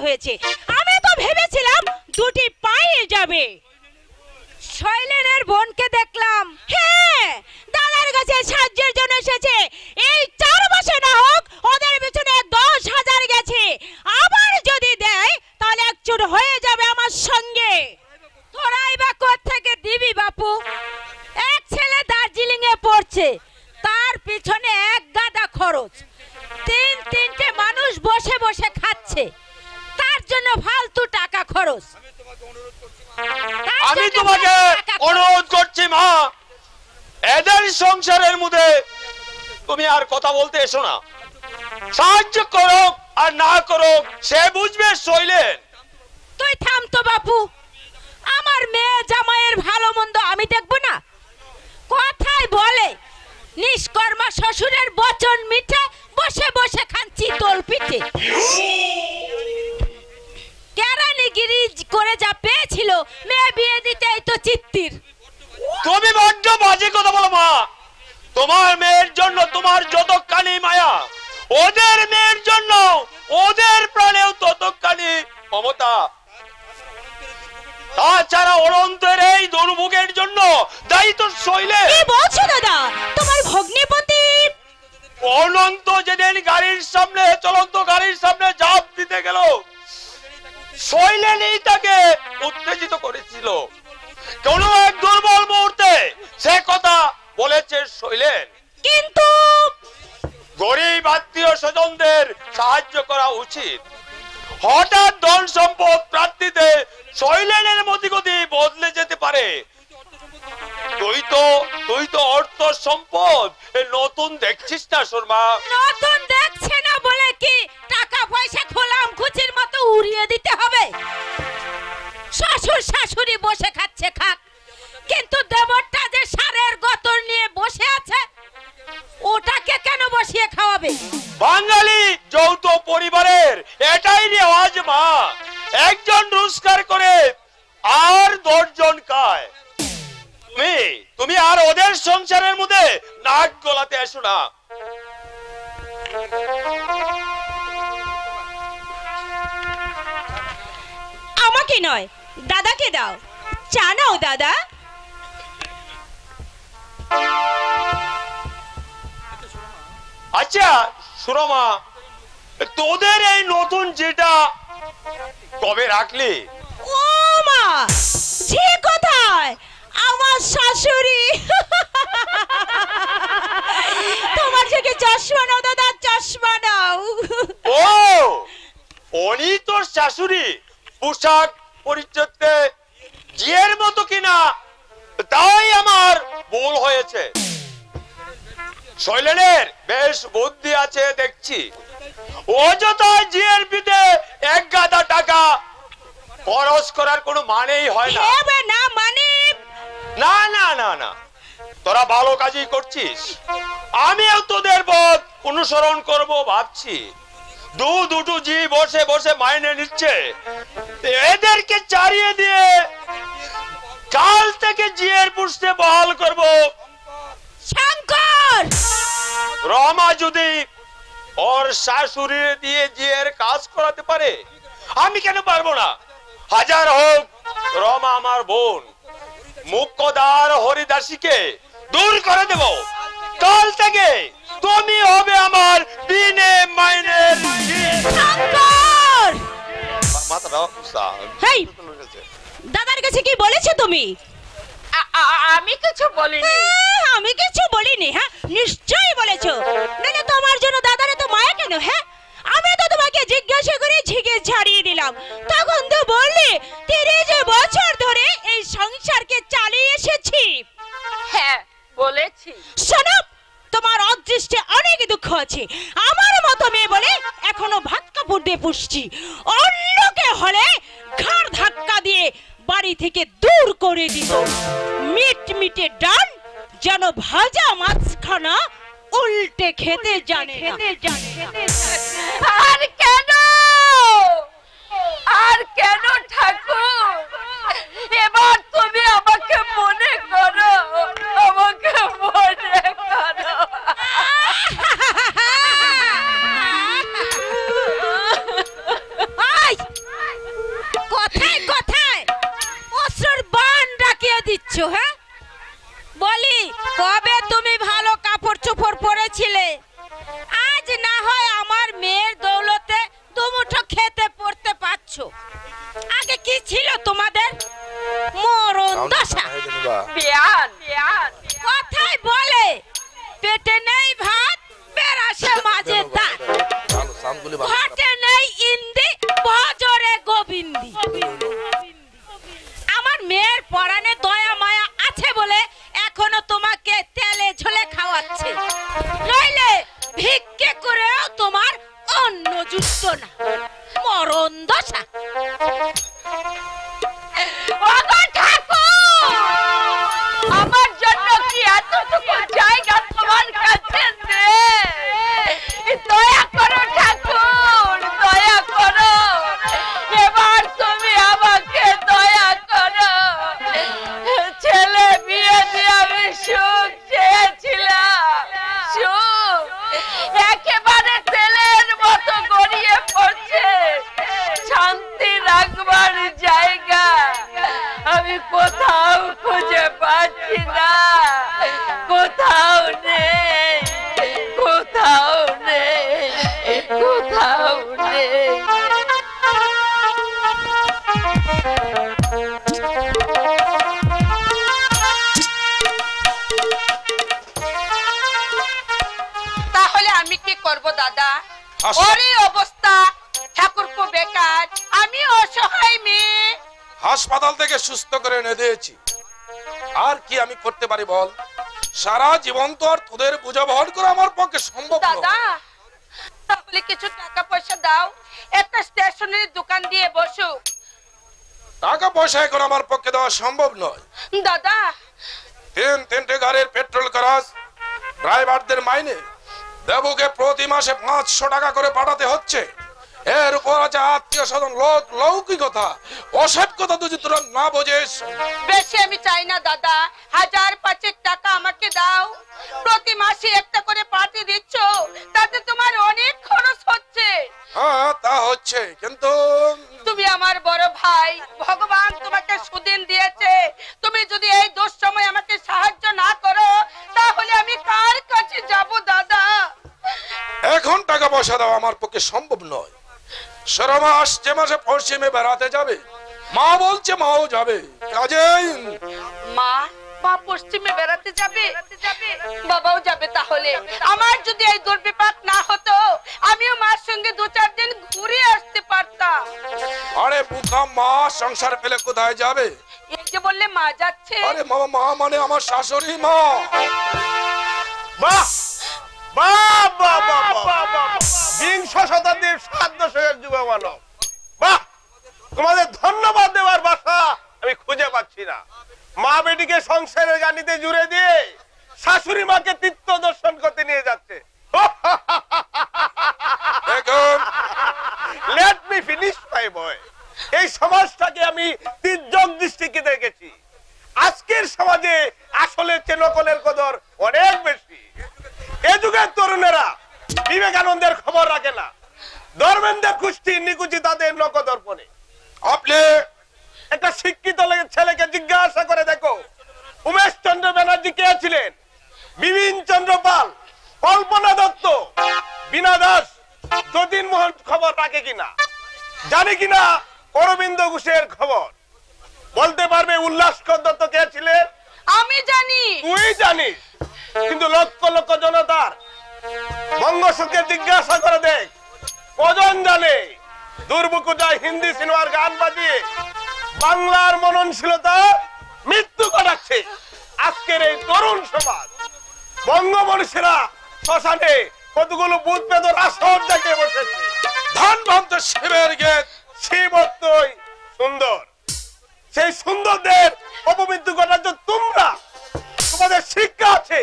হয়েছে। আমি তো ভেবেছিলাম দুটি পায়ে যাবে। শৈলেনের বোনকে দেখলাম, হ্যাঁ দাদার কাছে সাহায্যের জন্য এসেছে। এই 4 মাসে না হোক ওদের পিছনে 10,000 গেছে। আবার যদি দেয় তাহলে একচুট হয়ে যাবে আমার সঙ্গে। তোরাই বা কোত্থেকে দিবি বাপু? এক ছেলে দার্জিলিং এ পড়ছে, তার পিছনে 1 গাদা খরচ। 3-3টে মানুষ বসে বসে খাচ্ছে, তার জন্য ফালতু টাকা খরচ। আমি তোমাকে অনুরোধ করছি মা, এদের সংসারের মধ্যে তুমি আর কথা বলতে এসো না। সাহায্য করো আর না করো সে বুঝবে শৈলেন। তুই থাম তো বাপু, আমার মেয়ে জামাইয়ের ভালো মন্দ আমি দেখবো না? কথায় বলে নিষ্কর্মা শ্বশুরের বচন মিঠে, বসে বসে খাচ্ছি দোল পিঠে। কেরানিগিরি করে যা পেয়েছিল মেয়ে বিয়ে দিতেই তো চিত্তির। তুমি বড্ড বাজে কথা বলো মা। তোমার মেয়ের জন্য তোমার যতখানি মায়া, ওদের মেয়ের জন্য ওদের প্রাণেও ততখানি মমতা। তাছাড়া অনন্তের এই দুর্ভোগের জন্য দায়ী তো শৈলেন। কি বলছো দাদা? তোমার ভগ্নিপতি অনন্ত যেদিন গাড়ির সামনে, চলন্ত গাড়ির সামনে ঝাঁপ দিতে গেল, শৈলেনই তাকে উত্তেজিত করেছিল। কোন এক দুর্বল মুহূর্তে সে কথা বলেছে শৈলেন। কিন্তু গরিব আত্মীয় স্বজনদের সাহায্য করা উচিত। হঠাৎ ধন সম্পদ প্রাপ্তিতে শৈলেনের মতিগতি বদলে যেতে পারে। তুই তো অর্থ সম্পদ নতুন দেখছিস না শর্মা। নতুন দেখছে না বলে কি টাকা পয়সা খোলাম খুচির মতো উড়িয়ে দিতে হবে? শ্বশুর শাশুড়ি বসে খাচ্ছে খাক, কিন্তু দেবরটা যে সারের গতর নিয়ে বসে আছে ওটাকে কেন বসিয়ে খাওয়াবে? বাঙালি যৌথ পরিবারের এটাই রেওয়াজ মা। একজন রোজগার করে আর 10 জন খায়। তুমি আর ওদের সংসারের মধ্যে নাক গলাতে এসো না। আমাকে নয়, দাদাকে দাও। চা নাও দাদা। আচ্ছা সুরমা, তোদের এই নতুন যেটা কবে রাখলি? ও মা, যে কোথায়? আমার শাশুড়ি। তোমার থেকে চশমা নাও দাদা, চশমা নাও। ও, উনি তোর শাশুড়ি? পোশাক পরিচ্ছদে জিয়ের মতো কিনা, তাই আমার ভুল হয়েছে। শৈলেনের বেশ বুদ্ধি আছে দেখছি। অযথা জিয়ের পিঠে 1 গাদা টাকা খরচ করার কোনো মানেই হয় না। না মানে না না না না, তোরা ভালো কাজই করছিস। আমিও তোদের পথ অনুসরণ করব ভাবছি। দুটো জি বসে বসে মাইনে নিচ্ছে, এদেরকে চারিয়ে দিয়ে কাল থেকে জিয়ের পুষতে বহাল করব। শঙ্কর, রমা যদি ওর শাশুড়ি দিয়ে জিয়ের কাজ করাতে পারে, আমি কেন পারবো না? হাজার হোক রমা আমার বোন। মুখ্যদার হরিদাসীকে দূর করে দেব। কাল থেকে তুমি হবে আমার বিনে মাইনের শঙ্কর। মাথাটা হেই, দাদার কাছে কি বলেছো তুমি? আমি কিছু বলিনি। আমি কিছু বলিনি? হ্যাঁ নিশ্চয়ই বলেছো, নাহলে তোমার জন্য দাদার এত মায়া কেন? হ্যাঁ আমি তো তোমাকে জিজ্ঞাসা করে ঝিকে ছাড়িয়ে দিলাম, তখন তো বললে 30 বছর ধরে এই সংসারকে চালিয়ে এসেছি। হ্যাঁ বলেছি। শোনো, তোমার অদৃষ্টে অনেক দুঃখ আছে। আমার মতো মেয়ে বলে এখনো ভাত কাপড় দিয়ে পুষছি। অন্যকে হলে ঘাড় ধাক্কা দিয়ে বাড়ি থেকে দূর করে দিত। মিটমিটে ডান যেন ভাজা মাছখানা উল্টে খেতে জানে না। আর কেন, আর কেন ঠাকুর? এবার তুমি আমাকে মনে করো, আমাকে মনে করো। দিচ্ছ? হ্যাঁ, বলি কবে তুমি ভালো কাপড় চোপড় পরেছিলে? আজ না হয় আমার মেয়ের দৌলতে দুমুঠো খেতে পড়তে পারছো, আগে কি ছিল তোমাদের? মরণ দশা। বিয়ান কথাই বলে পেটে নেই ভাত, বেরাসে মাঝে দাঁত, ঘাটে নেই ইন্দি, বজরে গোবিন্দি। আমার মেয়ের পরাণে দয়া মায়া আছে বলে এখনো তোমাকে তেলে ঝোলে খাওয়াচ্ছে, নইলে ভিক্ষে করেও তোমার অন্ন জুটত না। মরণ দশা। ওগো ঠাকুর, আমার জন্য কি এতটুকু জায়গা তোমার কাছে নেই? দয়া করো ঠাকুর, দয়া করো, এবার তুমি আমাকে দয়া করো। ছেলে বিয়ে দিয়ে আমি সুখ চেয়েছিলাম, সুখ একেবারে তেলের মতো গড়িয়ে পড়ছে। শান্তি রাখবার জায়গা আমি কোথাও খুঁজে পাচ্ছি না, কোথাও নেই, কোথাও নেই, কোথাও নেই। তাহলে আমি কি করব দাদা? ওরই অবস্থা, ঠাকুরপো বেকার, আমি অসহায় মেয়ে। হাসপাতাল থেকে সুস্থ করে এনে দিয়েছি, আর কি আমি করতে পারি বল? সারা জীবন তো আর তোদের বোঝা বহন করা আমার পক্ষে সম্ভব নয়। দাদা তাহলে কিছু টাকা পয়সা দাও, একটা স্টেশনারি দোকান দিয়ে বসো। টাকা পয়সা এখন আমার পক্ষে দেওয়া সম্ভব নয়। দাদা তিনটে গাড়ির পেট্রোল খরচ, ড্রাইভারদের মাইনে, দেবুকে প্রতি মাসে 500 টাকা করে পাঠাতে হচ্ছে। এর উপর আছে আত্মীয় স্বজন, লোক লৌকিকতা, অসভ্যতা যদি তোরা না বোঝেস। বেশি আমি চাই না দাদা, 1000-5 টাকা আমাকে দাও। প্রতি মাসে একটা করে পাঠিয়ে দিচ্ছ, তাতে তোমার অনেক খরচ হচ্ছে। হ্যাঁ তা হচ্ছে, কিন্তু তুমি আমার বড় ভাই, ভগবান তোমাকে সুদিন দিয়েছে। তুমি যদি এই দুঃসময় আমাকে সাহায্য না করো, তাহলে আমি কার কাছে যাব দাদা? এখন টাকা পয়সা দেওয়া আমার পক্ষে সম্ভব নয়। সারা মাস যে মাসে পশ্চিমে বেড়াতে যাবে, মা বলছে মাও যাবে কাজেই। মা পশ্চিমে বেড়াতে যাবে, বাবাও যাবে। তাহলে আমার যদি এই দুর্বিপাক না হতো, আমিও মার সঙ্গে 2-4 দিন ঘুরে আসতে পারতাম। আরে বুকা মা সংসার পেলে কোথায় যাবে? এই যে বললে মা যাচ্ছে। আরে মা মানে আমার শাশুড়ি মা। বাহ বাহ বাহ বাহ, বিংশ শতাব্দীর 7 দশকের যুব মানব। বাহ, তোমাদের ধন্যবাদ দেওয়ার ভাষা আমি খুঁজে পাচ্ছি না। মা বেটিকে সংসারের গানিতে জুড়ে দিয়ে শাশুড়ি মাকে তীর্থ দর্শন করতে নিয়ে যাচ্ছে। দেখুন, লেট মি ফিনিশ মাই বয়। এই সমাজটাকে আমি তির্যক দৃষ্টিতে দেখেছি। আজকের সমাজে আসলে নকলের কদর অনেক বেশি। এ যুগের তরুণেরা বিবেকানন্দের খবর রাখে না, ধর্মেন্দ্র কুষ্টি নিকুচি তাদের নকদর্পণে। আপনি একটা শিক্ষিত ছেলেকে জিজ্ঞাসা করে দেখো, উমেশ চন্দ্র ব্যানার্জি কে ছিলেন? বিপিন চন্দ্র পাল, কল্পনা দত্ত, বীণা দাস, যতীন মোহন খবর রাখে কিনা, জানে কিনা অরবিন্দ ঘোষের খবর? বলতে পারবে উল্লাসকর দত্ত কে ছিলেন? আমি জানি। তুই জানিস, কিন্তু লক্ষ লক্ষ জনতার বঙ্গসুখকে জিজ্ঞাসা করে দেখ, কজন জানে? দুর্বুকুজায় হিন্দি সিনেমার গান বাজিয়ে বাংলার মননশীলতা মৃত্যু ঘটাচ্ছে আজকের এই তরুণ সমাজ। বঙ্গমনীষীরা শ্মশানে কতগুলো ভূত পেদর আসর দেখে বসেছে। ধনবন্ত শিবের গেট, শিব অত্যই সুন্দর। সেই সুন্দরদের অপমৃত্যু ঘটাচ্ছ তোমরা। তোমাদের শিক্ষা আছে,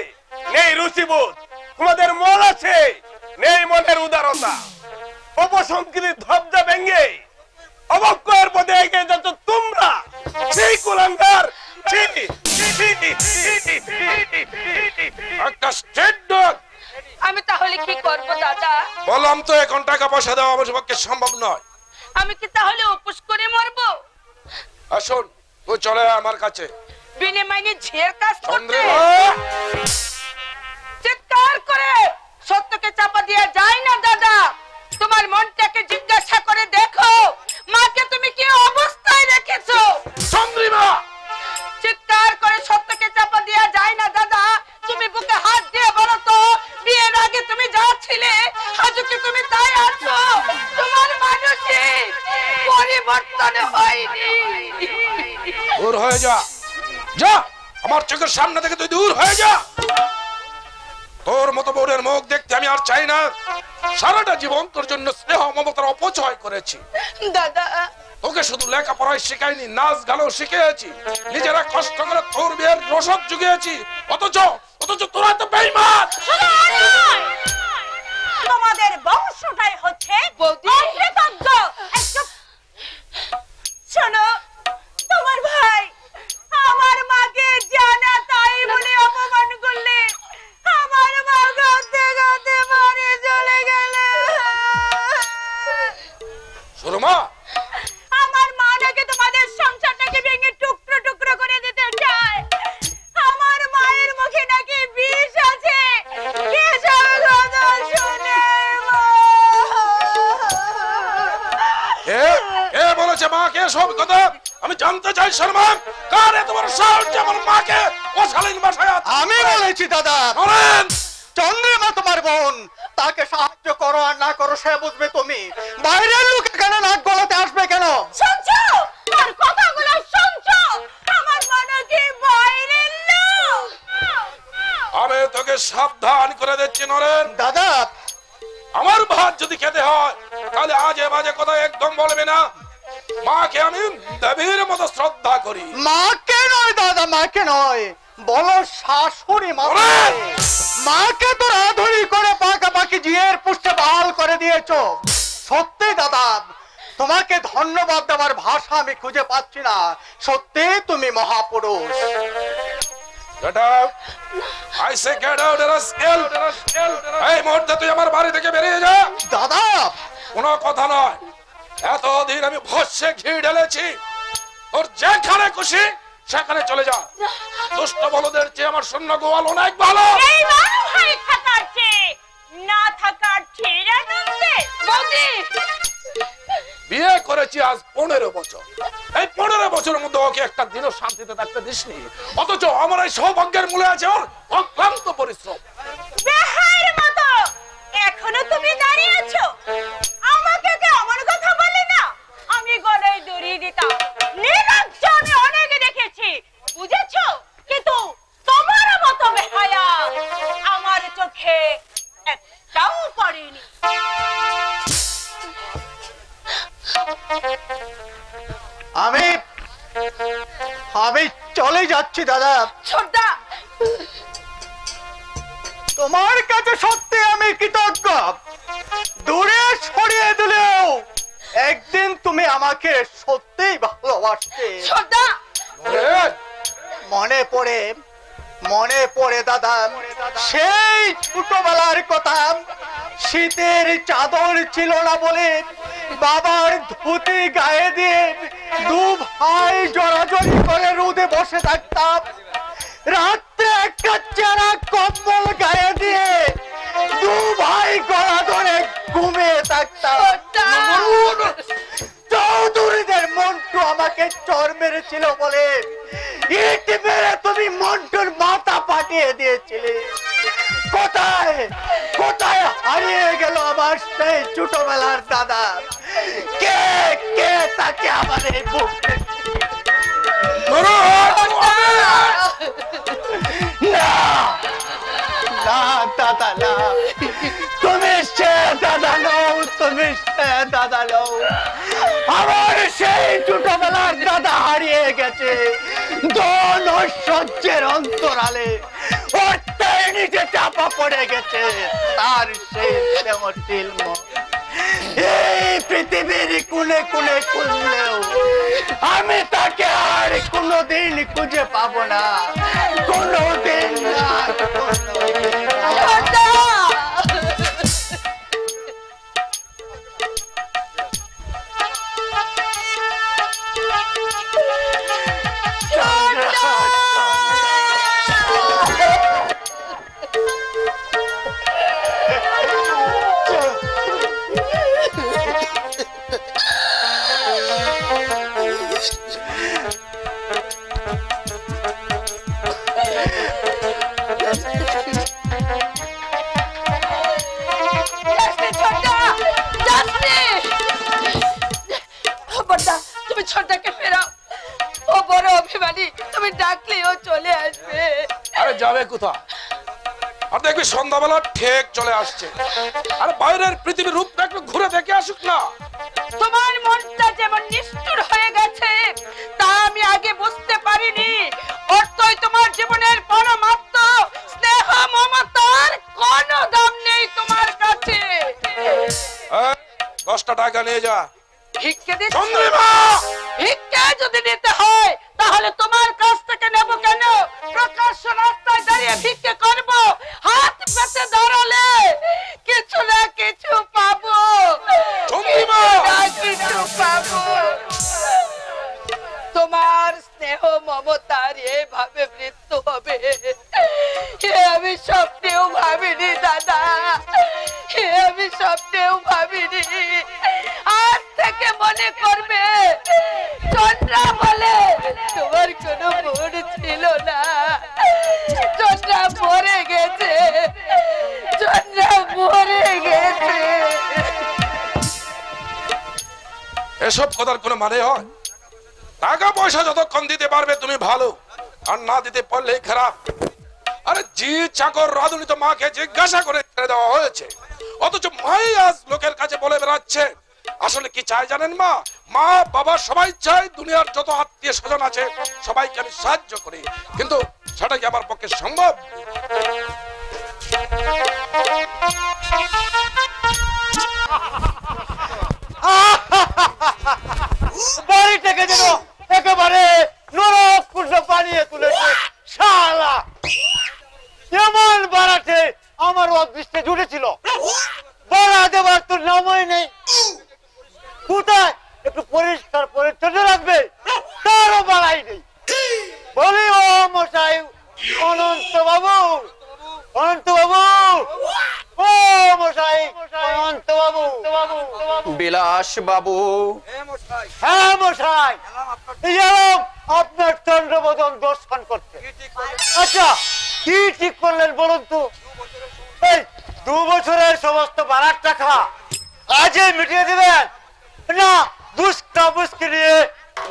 নেই রুচিবোধ। তোমাদের মন আছে, নেই মনের উদারতা। অপসংস্কৃতির ধবজা ভেঙে অবক্ষয়ের পথে এগিয়ে যাচ্ছ তোমরা। সেই কুলাঙ্গার, একটা স্ট্রেট ডগ। আমি তাহলে কি করব দাদা? বললাম তো এখন টাকা পয়সা দেওয়া আমার পক্ষে সম্ভব নয়। আমি কি তাহলে উপোস করে মরবো? আসুন, তুই চলে আয় আমার কাছে। বিনে মাইনে ঝিয়ের কাজ করতে? চন্দ্রিমা চিৎকার করে সত্যকে চাপা দেওয়া যায় না দাদা। তোমার মনটাকে জিজ্ঞাসা করে দেখো, মাকে তুমি কি অবস্থায় রেখেছো? চন্দ্রিমা চিৎকার করে সত্যকে চাপা দেওয়া যায় না দাদা। তুমি বুকে হাত দিয়ে বলো তো, বিয়ের আগে তুমি যা ছিলে আজও কি তুমি তাই আছো? তোমার মানসিক পরিবর্তন হয়নি। দূর হয়ে যা, যা আমার চোখের সামনে থেকে তুই দূর হয়ে যা। তোর মতো বোনের মুখ দেখতে আমি আর চাই না। সারাটা জীবন তোর জন্য স্নেহ মমতার অপচয় করেছি দাদা। তোকে শুধু লেখাপড়ায় শিখাইনি, নাচ গানও শিখিয়েছি, নিজেরা কষ্ট করে তোর বিয়ের রসদ জুগিয়েছি। অথচ তোরা তো বেঈমান। তোমাদের বংশটাই হচ্ছে অকৃতজ্ঞ। শোনো, তোমার ভাই আমার মাকে জানা তাই বলে অপমান করলে আমার মা গাতে গাতে মারে চলে গেল। সুরমা আমার মা নাকি তোমাদের সংসারটাকে ভেঙে টুকরো টুকরো করে দিতে চায়। আমার মায়ের মুখে নাকি বিষ আছে। এসব কথা শুনে কে বলেছে মাকে সব কথা? আমি জানতে চাই শর্মা, কার এত বড় সাহস যে আমার মাকে অশালীন ভাষায়? আমি বলেছি দাদা। বলেন। চন্দ্রিমা তোমার বোন, তাকে সাহায্য করো আর না করো সে বুঝবে। তুমি বাইরের লোক এখানে নাক গলাতে আসবে কেন? শুনছো তার কথাগুলো? শুনছো আমার মা নাকি বাইরের লোক। আমি তোকে সাবধান করে দিচ্ছি নরেন, দাদা আমার ভাত যদি খেতে হয় তাহলে আজে বাজে কথা একদম বলবে না। মাকে আমি দেবীর মতো শ্রদ্ধা করি। মাকে নয় দাদা, মাকে নয়, বলো শাশুড়ি মাকে। মাকে তো রাধুরি করে পাকাপাকি জিয়ের পুষ্টে বহাল করে দিয়েছো। সত্যি দাদা, তোমাকে ধন্যবাদ দেওয়ার ভাষা আমি খুঁজে পাচ্ছি না। সত্যি তুমি মহাপুরুষ। Get out! I say get out, rascal! এই মুহূর্তে তুই আমার বাড়ি থেকে বেরিয়ে যা। দাদা কোনো কথা নয়, এতদিন আমি ভস্যে ঘি ঢেলেছি, তোর যেখানে খুশি সেখানে চলে যা। দুষ্ট বলদের চেয়ে আমার শূন্য গোয়াল অনেক ভালো। এই মানু ভাই থাকার চেয়ে না থাকার ছেড়ে দিচ্ছে। বৌদি বিয়ে করেছি আজ 15 বছর। এই 15 বছরের মধ্যে ওকে একটা দিনও শান্তিতে থাকতে দিসনি। অথচ আমার এই সৌভাগ্যের মূলে আছে ওর অক্লান্ত পরিশ্রম। বেহাইয়ের মতো এখনো তুমি দাঁড়িয়ে আছো। আমাকে কে এমন কথা বলে না? আমি গলায় দড়ি দিতাম। নির্লজ্জ আমি অনেকে দেখেছি, বুঝেছো? কিন্তু তোমার মতো বেহায়া আমার চোখে একটাও পড়েনি। আমি চলে যাচ্ছি দাদা। ছোটদা, তোমার কাছে সত্যি আমি কৃতজ্ঞ। দূরে সরিয়ে দিলেও একদিন তুমি আমাকে সত্যিই ভালোবাসতে। ছোটদা মনে পড়ে দাদা সেই ছোটবেলার কথা। শীতের চাদর ছিল না বলে বাবার ধুতি গায়ে দিয়ে দু ভাই জড়াজড়ি করে রোদে বসে থাকতাম। রাত্রে একটা চেরা কম্বল গায়ে দিয়ে দু ভাই গলা ধরে ঘুমিয়ে থাকতাম। চৌধুরীদের মন্টু আমাকে চর মেরেছিল বলে ইট মেরে তুমি মন্টুর মাথা ফাটিয়ে দিয়েছিলে। কোথায় কোথায় হারিয়ে গেল আমার সেই ছোটবেলার দাদা? কে কে তাকে আমাদের বুক না না দাদা না, তুমি সে দাদা নও, তুমি সে দাদা নও। আমার সেই ছোটবেলার দাদা হারিয়ে গেছে দোন সহ্যের অন্তরালে। ওর তাই নিচে চাপা পড়ে গেছে তার সেই প্রেমশীল মন। এই পৃথিবীর কোণে কোণে খুঁজলেও আমি তাকে আর কোনোদিন খুঁজে পাবো না, কোনোদিন না, কোনোদিন না। তুমি ছোটটাকে ফেরাও, ও বড় অভিমানী, তুমি ডাকলেও চলে আসবে। আরে যাবে কোথা? আর দেখবি সন্ধ্যাবেলা ঠিক চলে আসছে। আর বাইরের পৃথিবীর রূপটা একটু ঘুরে দেখে আসুক না। তোমার মনটা যেমন নিষ্ঠুর হয়ে গেছে তা আমি আগে বুঝতে পারিনি। অর্থই তোমার জীবনের পরমাত্ম, স্নেহ মমতার কোনো দাম নেই তোমার কাছে। 10টা টাকা নিয়ে যা। ভিক্ষে দিচ্ছ? চন্দ্রিমা! ভিক্ষা যদি নিতে হয় তাহলে তোমার কাছ থেকে নেব কেন? প্রকাশ্য রাস্তায় দাঁড়িয়ে ভিক্ষে করব, হাত পেতে দাঁড়ালে কিছু না কিছু পাবো। চন্দ্রিমা! কিছু পাবো। তোমার স্নেহ মমতার এভাবে মৃত্যু হবে আমি স্বপ্নেও ভাবিনি দাদা, আমি স্বপ্নেও ভাবিনি। আজ থেকে মনে করবে চন্দ্রা বলে তোমার কোনো বোন ছিল না, চন্দ্রা মরে গেছে, চন্দ্রা মরে গেছে। এসব কথার কোনো মানে হয়? টাকা পয়সা যতক্ষণ দিতে পারবে তুমি ভালো, আর না দিতে পারলে খারাপ। আরে জি চাকর রাধুনি তো মাকে জিজ্ঞাসা করে ছেড়ে দেওয়া হয়েছে, অথচ মাই আজ লোকের কাছে বলে বেড়াচ্ছে। আসলে কি চাই জানেন মা? মা বাবা সবাই চায় দুনিয়ার যত আত্মীয় স্বজন আছে সবাইকে আমি সাহায্য করি, কিন্তু সেটা কি আমার পক্ষে সম্ভব? বাড়িটাকে যেন একেবারে নরককুণ্ড বানিয়ে তুলেছে শালা। এমন বাড়াতে আমার অদৃষ্টে জুটেছিল, বাড়া দেবার তোর নামই নেই। কোথায় একটু পরিষ্কার পরিচ্ছন্ন রাখবে তারও বাড়াই নেই। বলি ও মশাই অনন্ত বাবু, অনন্ত বাবু, ও মশাই অনন্ত বাবু। বিলাস বাবু। হ্যাঁ মশাই, এলাম আপনার চন্দ্রবদন দর্শন করতে। আচ্ছা কি ঠিক করলেন বলুন তো? এই 2 বছরের সমস্ত ভাড়ার টাকা আজই মিটিয়ে দিবেন না দুষ্টাবুষ্কি নিয়ে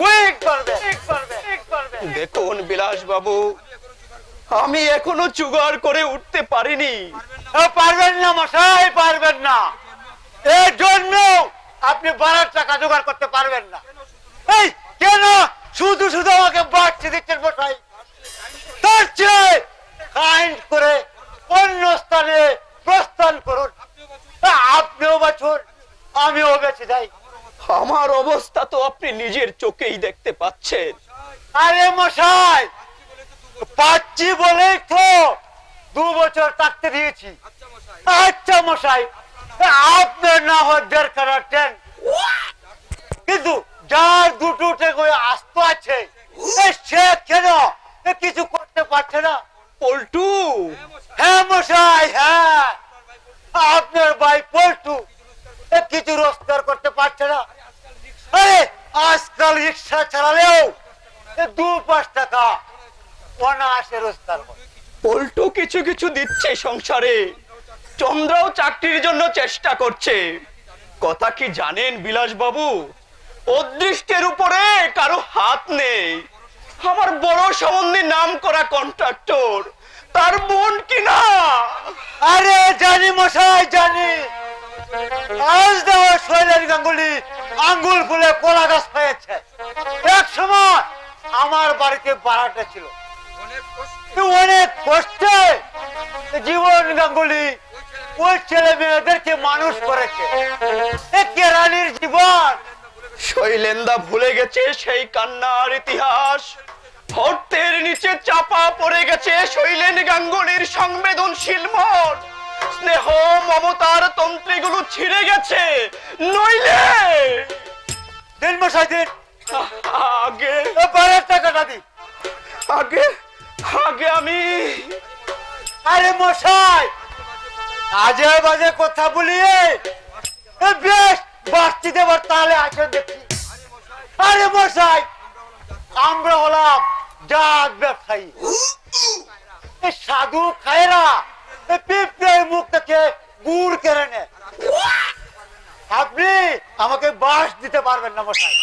ওয়েট করবে? দেখুন বিলাস বাবু, আমি এখনো জোগাড় করে উঠতে পারিনি। পারবেন না মশাই, পারবেন না। এর জন্য আপনি ভাড়ার টাকা জোগাড় করতে পারবেন না। এই কেন শুধু শুধু আমাকে বাড়তি দিচ্ছেন মশাই? তার চেয়ে কাইন্ড করে অন্য স্থানে প্রস্থান করুন। আপনিও বাঁচুন, আমিও বেঁচে যাই। আমার অবস্থা তো আপনি নিজের চোখেই দেখতে পাচ্ছেন। আরে মশাই, পাচ্ছি বলেই তো 2 বছর থাকতে দিয়েছি। আচ্ছা মশাই, আপনার না হয় 1.5 খানা ট্যাঙ্ক, কিন্তু যার 2টো ট্যাঙ্ক আস্ত আছে সে কেন কিছু করতে পারছে না? পল্টু? হ্যাঁ মশাই, হ্যাঁ, আপনার ভাই পল্টু কিছু রোজগার করতে পারছে না। আরে আজকাল রিক্সা চালালেও 2-5 টাকা অনায়াসে রোজগার করে। পল্টু কিছু কিছু দিচ্ছে সংসারে, চন্দ্রাও চাকরির জন্য চেষ্টা করছে। কথা কি জানেন বিলাস বাবু, অদৃষ্টের উপরে কারো হাত নেই। আমার বড় সম্বন্ধে নাম করা কন্ট্রাক্টর, তার বোন কিনা। আরে জানি মশাই, জানি। আজ দেওয়া শৈলেন গাঙ্গুলি আঙ্গুল ফুলে কলা গাছ হয়েছে। এক সময় আমার বাড়িতে ভাড়াটা ছিল, অনেক কষ্টে জীবন গাঙ্গুলি ওই ছেলে মেয়েদেরকে মানুষ করেছে। কেরানির জীবন শৈলেন্দা ভুলে গেছে সেই কান্নার ইতিহাস। ভর্তের নিচে চাপা পড়ে গেছে শৈলেন গাঙ্গুলির সংবেদনশীল মন। স্নেহ মমতার তন্ত্রীগুলো ছিঁড়ে গেছে, নইলে দিন মশাই দিন। আগে ভাড়ার টাকাটা দিন। আগে আগে আমি। আরে মশাই, আজে বাজে কথা বলিয়ে বেশ বাড়তি দেবার তাহলে আসেন দেখি। মশাই, আমরা হলাম ডাক ব্যবসায়ী। এই সাধু খায়রা পিঁপড়ের মুখ থেকে গুড় কেড়ে নেয়। আপনি আমাকে বাস দিতে পারবেন না মশাই।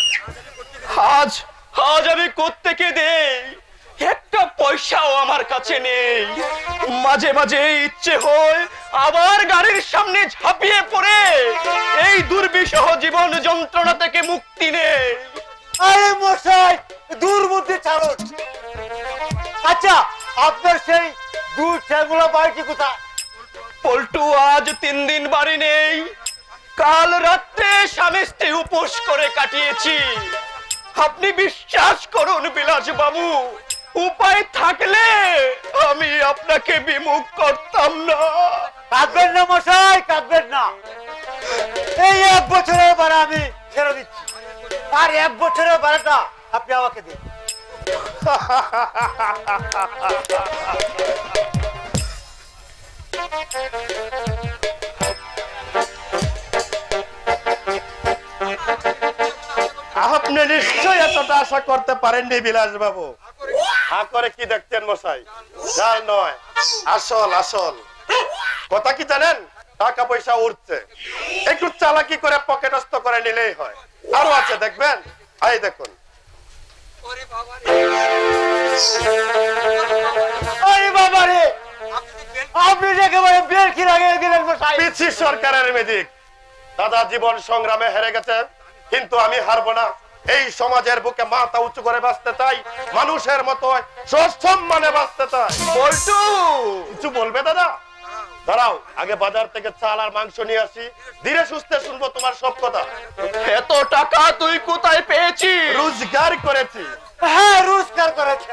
আজ আজ আমি কোত্থেকে দেই? একটা পয়সাও আমার কাছে নেই। মাঝে মাঝে ইচ্ছে হয় আবার গাড়ির সামনে ঝাঁপিয়ে পড়ে এই দুর্বিষহ জীবন যন্ত্রণা থেকে মুক্তি নেই। আরে মশাই, দুর্বুদ্ধি ছাড়ুন। আচ্ছা, আপনার সেই দুধ ঠ্যাংগুলো বাড়িটি কোথায়? পল্টু আজ 3 দিন বাড়ি নেই। কাল রাত্রে স্বামী স্ত্রী উপোস করে কাটিয়েছি। আপনি বিশ্বাস করুন বিলাস বাবু, উপায় থাকলে আমি আপনাকে বিমুখ করতাম না। কাঁদবেন না মশাই, কাঁদবেন না। এই 1 বছরের ভাড়া আমি ছেড়ে দিচ্ছি, আর 1 বছরের ভাড়াটা আপনি আমাকে দিন। আপনি নিশ্চয়ই এতটা আশা করতে পারেননি বিলাস বাবু। হা করে কি দেখতেন মশাই? জাল নয়, আসল আসল। কথা কি জানেন? টাকা পয়সা উঠছে, একটু চালাকি করে পকেটস্থ করে নিলেই হয়। আরো আছে দেখবেন, এই দেখুন। আরে বাবা রে, আপনি একেবারে বেলকি লাগিয়ে দিলেন মশাই। পিছি সরকারের ম্যাজিক। দাদা জীবন সংগ্রামে হেরে গেছে, কিন্তু আমি হারবো না। এই সমাজের বুকে মাথা উঁচু করে বাঁচতে চাই, মানুষের মতো সসম্মানে বাঁচতে চাই। পল্টু, কিছু বলবে দাদা? দাঁড়াও, আগে বাজার থেকে চাল আর মাংস নিয়ে আসি, ধীরে সুস্থে শুনবো তোমার সব কথা। এত টাকা তুই কোথায় পেয়েছিস? রোজগার করেছি। হ্যাঁ, রোজগার করেছে।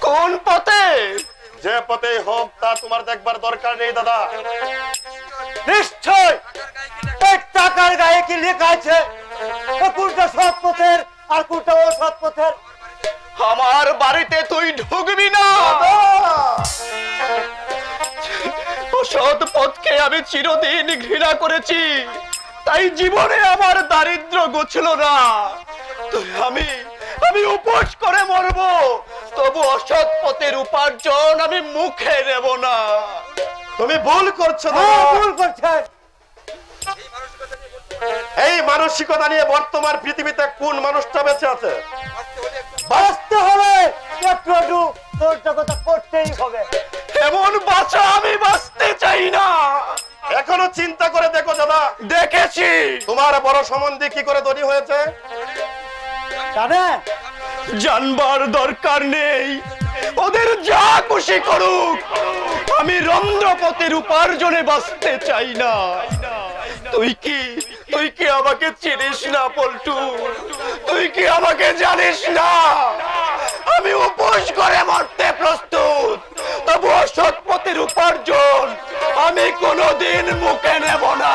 কোন পথে? যে পথেই হোক তা তোমার দেখবার দরকার নেই দাদা। নিশ্চয় এই টাকার গায়ে কি লেখা আছে? কোনটা সৎ পথের আর কোনটা অসৎ পথের? আমার বাড়িতে তুই ঢুকবি না। অসৎ পথকে আমি চিরদিন ঘৃণা করেছি, তাই জীবনে আমার দারিদ্র ঘুচল না। আমি উপোস করে মরবো, তবু অসৎ পথের উপার্জন আমি মুখে নেব না। তুমি ভুল করছো হ্যাঁ, দাদা। ভুল করছেন। এই মানসিকতা নিয়ে বর্তমান পৃথিবীতে কোন মানুষটা বেঁচে আছে? বাঁচতে হবে, একটু একটু কথা করতেই হবে। এমন বাঁচা আমি বাঁচতে চাই না। এখনো চিন্তা করে দেখো দাদা। দেখেছি তোমার বড় সম্বন্ধে কি করে ধনী হয়েছে জানেন? জানবার দরকার নেই, ওদের যা খুশি করুক, আমি রন্ধ্রপথের উপার্জনে বাঁচতে চাই না। তুই কি আমাকে চিনিস না পল্টু? তুই কি আমাকে জানিস না? আমি উপোস করে মরতে প্রস্তুত, তবু অসৎ পথের উপার্জন আমি কোনোদিন মুখে নেব না।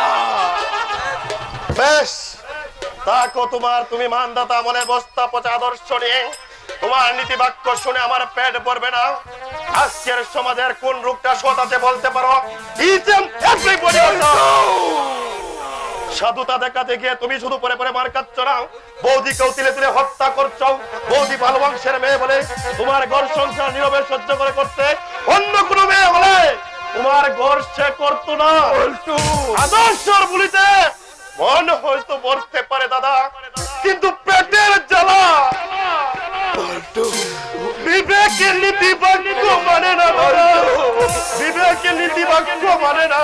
বেশ, তাকো তোমার। তুমি মানদাতা মনে বস্তা পচা আদর্শ নিয়ে তোমার নীতি বাক্য শুনে আমার পেট ভরবে না। আজকের সমাজের কোন রূপটা সৎ আছে বলতে পারো? সাধুতা দেখাতে গিয়ে তুমি শুধু পরে পরে মার খাচ্ছ না, বৌদিকেও তিলে তিলে হত্যা করছো। বৌদি ভালো বংশের মেয়ে বলে তোমার ঘর সংসার নীরবে সহ্য করে করতে, অন্য কোনো মেয়ে হলে তোমার ঘর সে করতো না। আদর্শর বলিতে মন হয়তো মরতে পারে দাদা, কিন্তু পেটের জ্বালা বিবেকের নীতি বাক্য মানে না দাদা। বিবেকের নীতি বাক্য মানে না।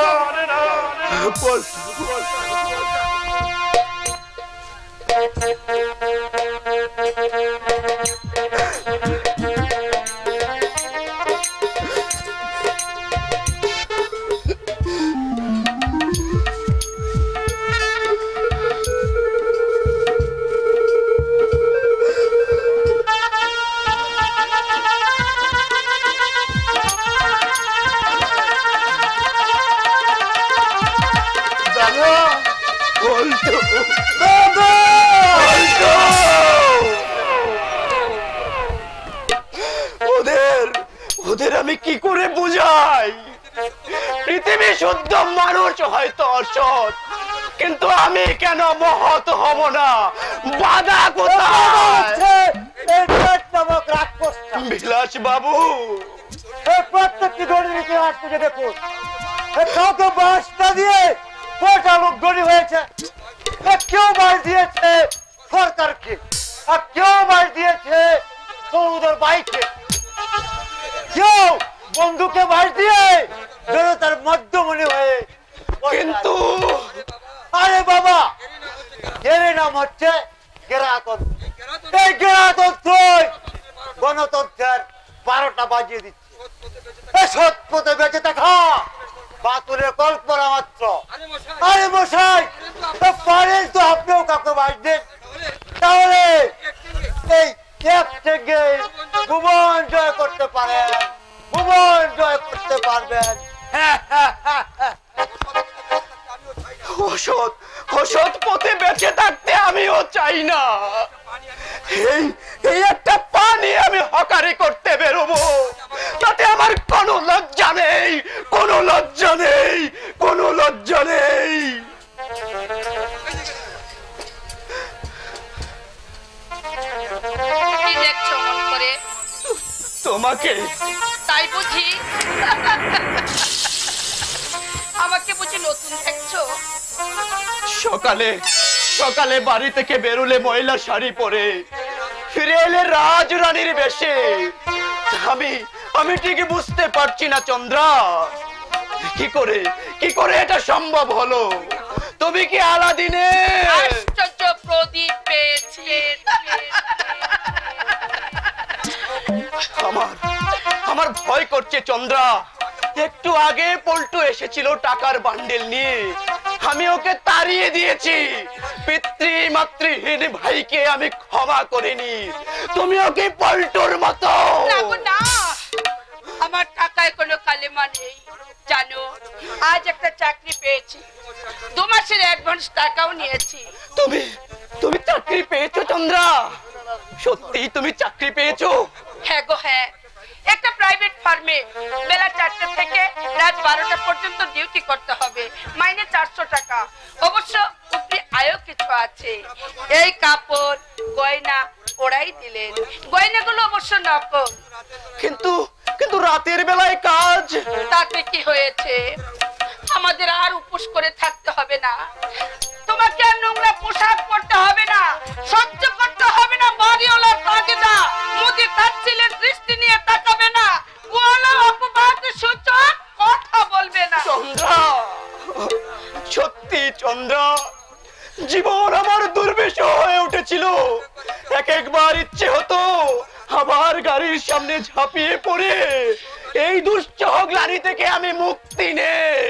ওদের আমি কি করে বুঝাই? পৃথিবী শুদ্ধ মানুষ হয়তো অসৎ, কিন্তু আমি কেন মহৎ হব না? বাধা কোথায়? ইতিহাস বাবু। এই প্রত্যেকটি গণির ইতিহাস থেকে দেখুন, কাউকে বাসটা দিয়ে কটা লোক গণি হয়েছে। কেউ বাস দিয়েছে সরকারকে, আর কেউ বাস দিয়েছে সৌদের বাইকে, কেউ বন্ধুকে বাস দিয়ে জনতার মধ্যমণি হয়ে। কিন্তু আরে বাবা, এর নাম হচ্ছে গেরাতন্ত্র। এই গেরাতন্ত্র গণতন্ত্রের 12টা বাজিয়ে দিচ্ছে। সৎ পথে বেঁচে থাকা বাতুলের কল্পনা মাত্র। আরে মশাই, পারেন তো আপনিও কাউকে বাস দেন, তাহলে এই এক থেকে ভুবন জয় করতে পারেন, ভুবন জয় করতে পারবেন। অসৎ অসৎ পথে বেঁচে থাকতে আমিও চাই না। এই একটা পানি আমি হকারি করতে বেরোবো, তাতে আমার কোনো লজ্জা নেই, কোনো লজ্জা নেই, কোনো লজ্জা নেই। কি দেখছো মন করে? তোমাকে। তাই বুঝি? আমাকে বুঝি নতুন দেখছো? সকালে সকালে বাড়ি থেকে বেরোলে ময়লা শাড়ি পরে, ফিরে এলে রাজরানীর বেশে। আমি ঠিকই বুঝতে পারছি না চন্দ্রা, কি করে এটা সম্ভব হলো? তুমি কি আলাদিনে আশ্চর্য প্রদীপ পেয়েছি। আমার ভয় করছে চন্দ্রা। একটু আগে পল্টু এসেছিল টাকার বান্ডেল নিয়ে, আমি ওকে তাড়িয়ে দিয়েছি। পিতৃমাতৃহীন ভাইকে আমি ক্ষমা করিনি, তুমি ওকে পল্টুর মতো। না, আমার টাকায় কোনো কালেমা নেই। জানো, আজ একটা চাকরি পেয়েছি, 2 মাসের অ্যাডভান্স টাকাও নিয়েছি। তুমি চাকরি পেয়েছো চন্দ্রা? সত্যি তুমি চাকরি পেয়েছো? হ্যাঁ গো হ্যাঁ, একটা প্রাইভেট ফার্মে বেলা 4টা থেকে রাত 12টা পর্যন্ত ডিউটি করতে হবে, মাইনে 400 টাকা। অবশ্য উপরি আয়ও কিছু আছে। এই কাপড় গয়না ওরাই দিলেন, গয়নাগুলো অবশ্য নকল। কিন্তু রাতের বেলায় কাজ। তাতে কি হয়েছে? আমাদের আর উপোস করে থাকতে হবে না, তোমাকে আর নোংরা পোশাক পরতে হবে না, সহ্য করতে হবে না বাড়িওয়ালার তাগিদা, মুদি তাচ্ছিলের দৃষ্টি নিয়ে তাকাবে না, গোয়ালা অপবাদ সূচক কথা বলবে না। চন্দ্রা, সত্যি চন্দ্রা, জীবন আমার দুর্বিষহ হয়ে উঠেছিল। একবার ইচ্ছে হতো আবার গাড়ির সামনে ঝাঁপিয়ে পড়ে এই দুঃসহ গ্লানি থেকে আমি মুক্তি নেই।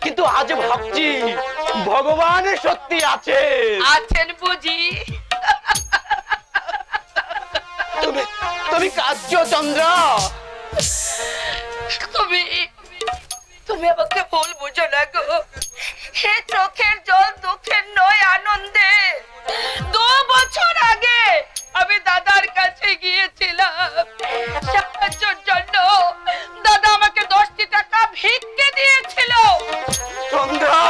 কিন্তু আজ ভাবছি ভগবান সত্যি আছেন বুঝি। তুমি কাঁদছো চন্দ্রা? তুমি আমাকে ভুল বুঝো না গো। হে চোখের জল দুঃখের নয় আনন্দে। 2 বছর আগে আমি দাদার কাছে গিয়েছিলাম সাহায্যের জন্য। দাদা আমাকে 10টি টাকা ভিক্ষে দিয়েছিল। চন্দ্রা,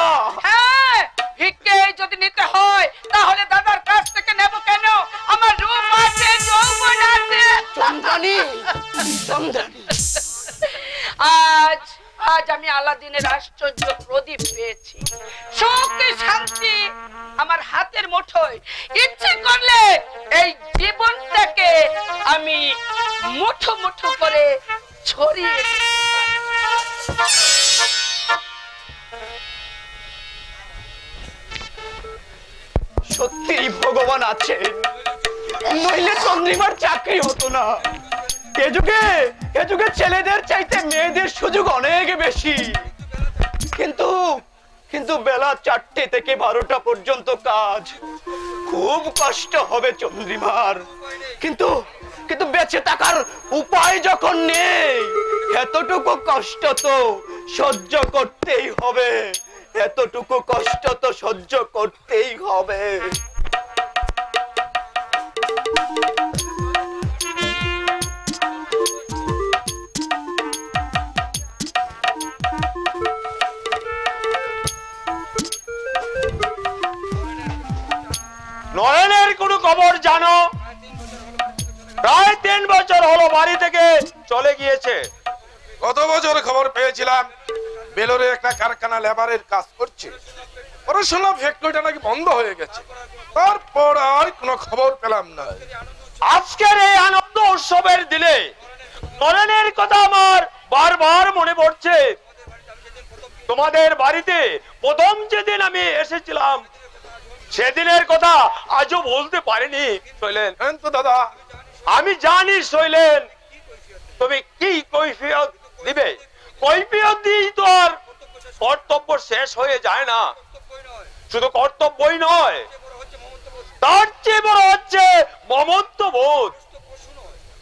হ্যাঁ, ভিক্ষে যদি নিতে হয় তাহলে দাদার কাছ থেকে নেব কেন? আমার রূপ আছে, যৌবন আছে। চন্দ্রানী, আজ আমি আলাদিনের আশ্চর্য প্রদীপ পেয়েছি। সুখ শান্তি আমার হাতের মুঠোয়। ইচ্ছে করলে এই জীবনটাকে আমি মুঠো মুঠো করে ছড়িয়ে দিতে পারি। সত্যি ভগবান আছে, নইলে চন্দ্রিমার চাকরি হতো না। এ যুগে ছেলেদের চাইতে মেয়েদের সুযোগ অনেক বেশি। কিন্তু বেলা 4টে থেকে 12টা পর্যন্ত কাজ, খুব কষ্ট হবে চন্দ্রিমার। কিন্তু বেঁচে থাকার উপায় যখন নেই, এতটুকু কষ্ট তো সহ্য করতেই হবে, এতটুকু কষ্ট তো সহ্য করতেই হবে। নয়নের কোনো খবর জানো? প্রায় 3 বছর হলো বাড়ি থেকে চলে গিয়েছে। গত বছর খবর পেয়েছিলাম বেলোরে একটা কারখানা লেবারের কাজ করছে, পরে শুনলাম ফ্যাক্টরিটা নাকি বন্ধ হয়ে গেছে। তারপর আর কোনো খবর পেলাম না। আজকের এই আনন্দ উৎসবের দিনে নরেনের কথা আমার বারবার মনে পড়ছে। তোমাদের বাড়িতে প্রথম যেদিন আমি এসেছিলাম সেদিনের কথা আজও বলতে পারিনি শৈলেন। তো দাদা, আমি জানি শৈলেন তুমি কি কৈফিয়ত দিবে। কৈফিয়ত দিয়েই তো আর কর্তব্য শেষ হয়ে যায় না। শুধু কর্তব্যই নয়, তার চেয়ে বড় হচ্ছে মমত্ব বোধ।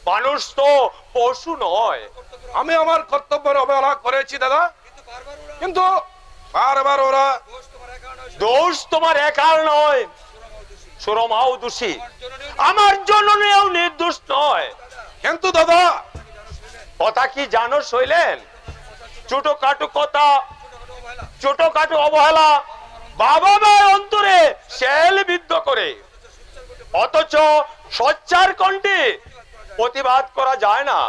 মানুষ তো পশু নয়। আমি আমার কর্তব্যের অবহেলা করেছি দাদা, কিন্তু বারবার ওরা। দোষ তোমার একার নয়, সুরমাও দোষী, আমার জননীও নির্দোষ নয়। কিন্তু দাদা, কথা কি জানো শৈলেন? ছোটখাটো কথা, ছোটখাটো অবহেলা বাবা মায়ের অন্তরে শেল বিদ্ধ করে, অথচ সচ্চার কণ্ঠে প্রতিবাদ করা যায় না।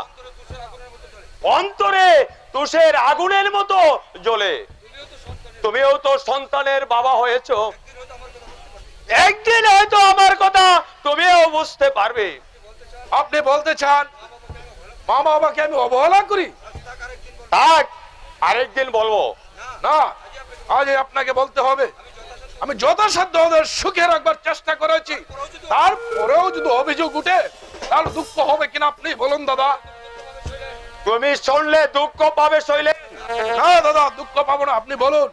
অন্তরে তুষের আগুনের মতো জ্বলে। তুমিও তো সন্তানের বাবা হয়েছো, একদিন হয়তো আমার কথা তুমিও বুঝতে পারবে। আপনি বলতে চান মা বাবাকে আমি অবহেলা করি? থাক, আরেকদিন বলবো। না, আজ আপনাকে বলতে হবে। আমি যথাসাধ্য ওদের সুখে রাখবার চেষ্টা করেছি, তারপরেও যদি অভিযোগ উঠে তাহলে দুঃখ হবে কিনা আপনি বলুন দাদা। তুমি শুনলে দুঃখ পাবে শৈলেন? না দাদা, দুঃখ পাবো না, আপনি বলুন।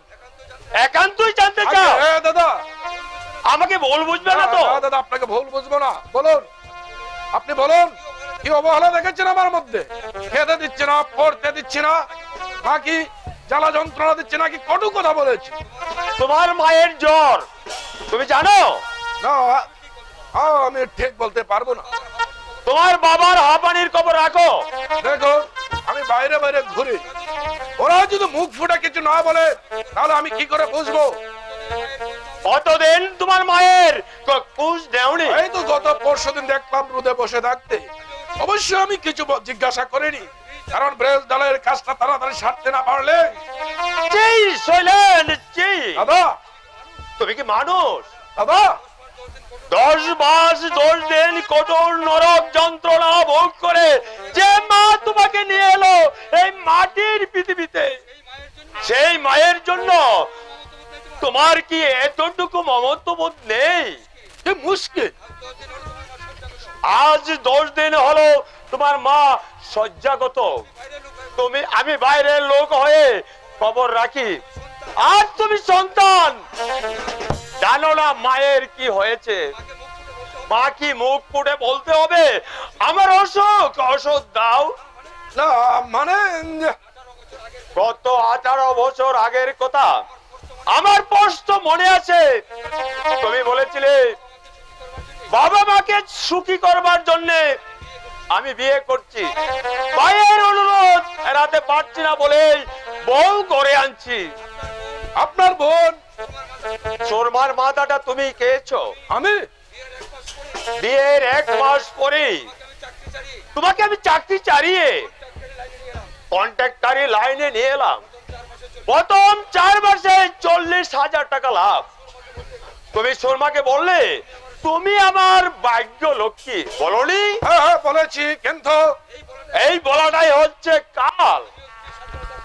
একান্তই জানতে চাও? হ্যাঁ দাদা। আমাকে ভুল বুঝবে না তো? দাদা, আপনাকে ভুল বুঝবো না, বলুন। আপনি বলুন, কি অবহেলা দেখেছেন আমার মধ্যে? খেতে দিচ্ছে না, পড়তে দিচ্ছে না, নাকি জ্বালা যন্ত্রণা দিচ্ছে, নাকি কটু কথা বলেছি? তোমার মায়ের জ্বর তুমি জানো? না, আমি ঠিক বলতে পারবো না। তোমার বাবার হাঁপানির খবর রাখো? দেখো, আমি বাইরে বাইরে ঘুরি, ওরা যদি মুখ ফুটে কিছু না বলে তাহলে আমি কি করে বুঝবো? কতদিন তোমার মায়ের খোঁজ নেওনি? এই তো গত পরশুদিন দেখলাম রোদে বসে থাকতে। অবশ্য আমি কিছু জিজ্ঞাসা করিনি, কারণ ব্রেজ দলের কাজটা তাড়াতাড়ি সারতে না পারলে। দাদা, তুমি কি মানুষ? দাদা, 10 মাস 10 দিন কঠোর নরক যন্ত্রণা ভোগ করে যে মা তোমাকে নিয়ে এলো এই মাটির পৃথিবীতে, সেই মায়ের জন্য তোমার কি এতটুকু মমত্ববোধ নেই? কি মুশকিল! আজ 10 দিন হলো তোমার মা শয্যাগত। আমি বাইরের লোক হয়ে খবর রাখি, আর তুমি সন্তান জানো না মায়ের কি হয়েছে। মা কি মুখ ফুটে বলতে হবে আমার অসুখ, ওষুধ দাও? না মানে, গত 18 বছর আগের কথা আমার স্পষ্ট মনে আছে। তুমি বলেছিলে বাবা মাকে সুখী করবার জন্য আমি বিয়ে করছি, মায়ের অনুরোধ এড়াতে পারছি না বলেই বউ করে আনছি। আপনার বোন সুরমার মাথাটা তুমি খেয়েছো। আমি বিয়ের 1 মাস পরে তোমাকে আমি চাকরি চালিয়ে কন্ট্রাক্টরি লাইনে নিয়ে এলাম। প্রথম 4 মাসে 40,000 টাকা লাভ। তুমি সুরমাকে বললে তুমি আমার ভাগ্য লক্ষ্মী, বলনি? হ্যাঁ বলেছি, কিন্তু এই বলাটাই হচ্ছে কাল।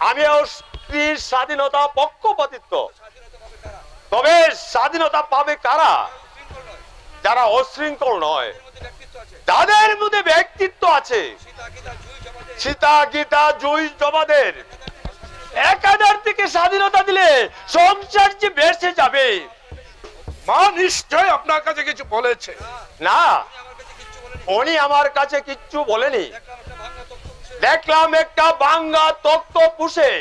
আমিও স্ত্রীর স্বাধীনতা পক্ষপাতিত্ব। তবে স্বাধীনতা পাবে কারা? যারা অশৃঙ্খল নয়, যাদের মধ্যে ব্যক্তিত্ব আছে। সীতা গীতা জুই জমাদের 1000 থেকে স্বাধীনতা দিলে সংসার যে বেঁচে যাবে। মা নিশ্চয় আপনার কাছে কিছু বলেছে? না, উনি আমার কাছে কিচ্ছু বলেনি। দেখলাম একটা ভাঙ্গা তক্ত পুষে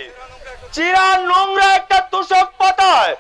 চিরা নোংরা একটা তোষক পাতায়